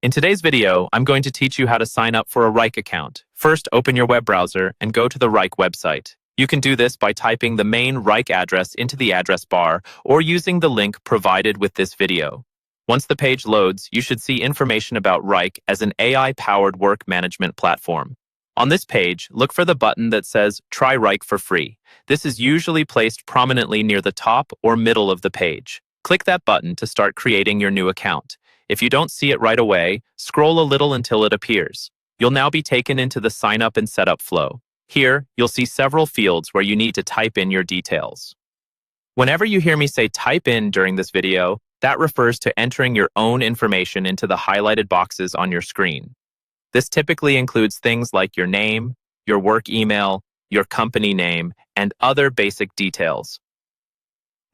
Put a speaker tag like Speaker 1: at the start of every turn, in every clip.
Speaker 1: In today's video, I'm going to teach you how to sign up for a Wrike account. First, open your web browser and go to the Wrike website. You can do this by typing the main Wrike address into the address bar or using the link provided with this video. Once the page loads, you should see information about Wrike as an AI-powered work management platform. On this page, look for the button that says Try Wrike for free. This is usually placed prominently near the top or middle of the page. Click that button to start creating your new account. If you don't see it right away, scroll a little until it appears. You'll now be taken into the sign up and setup flow. Here, you'll see several fields where you need to type in your details. Whenever you hear me say type in during this video, that refers to entering your own information into the highlighted boxes on your screen. This typically includes things like your name, your work email, your company name, and other basic details.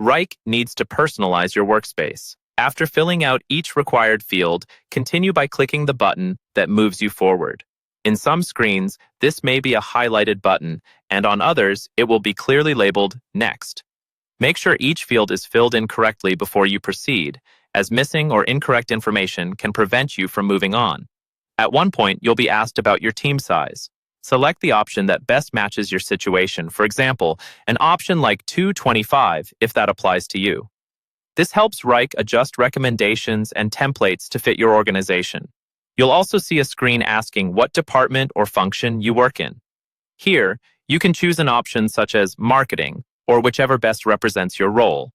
Speaker 1: Wrike needs to personalize your workspace. After filling out each required field, continue by clicking the button that moves you forward. In some screens, this may be a highlighted button, and on others, it will be clearly labeled Next. Make sure each field is filled in correctly before you proceed, as missing or incorrect information can prevent you from moving on. At one point, you'll be asked about your team size. Select the option that best matches your situation. For example, an option like 225 if that applies to you. This helps Wrike adjust recommendations and templates to fit your organization. You'll also see a screen asking what department or function you work in. Here, you can choose an option such as marketing, or whichever best represents your role.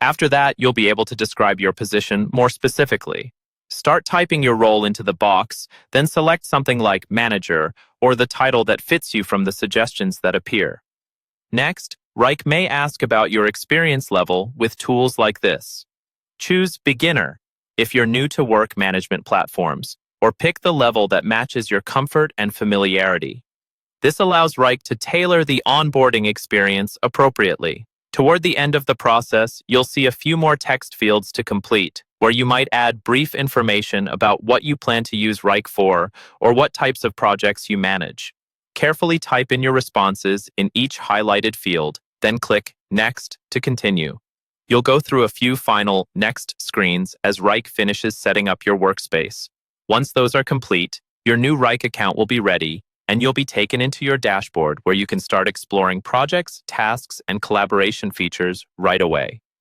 Speaker 1: After that, you'll be able to describe your position more specifically. Start typing your role into the box, then select something like manager, or the title that fits you from the suggestions that appear. Next, Wrike may ask about your experience level with tools like this. Choose Beginner if you're new to work management platforms, or pick the level that matches your comfort and familiarity. This allows Wrike to tailor the onboarding experience appropriately. Toward the end of the process, you'll see a few more text fields to complete, where you might add brief information about what you plan to use Wrike for or what types of projects you manage. Carefully type in your responses in each highlighted field, then click Next to continue. You'll go through a few final Next screens as Wrike finishes setting up your workspace. Once those are complete, your new Wrike account will be ready, and you'll be taken into your dashboard where you can start exploring projects, tasks, and collaboration features right away.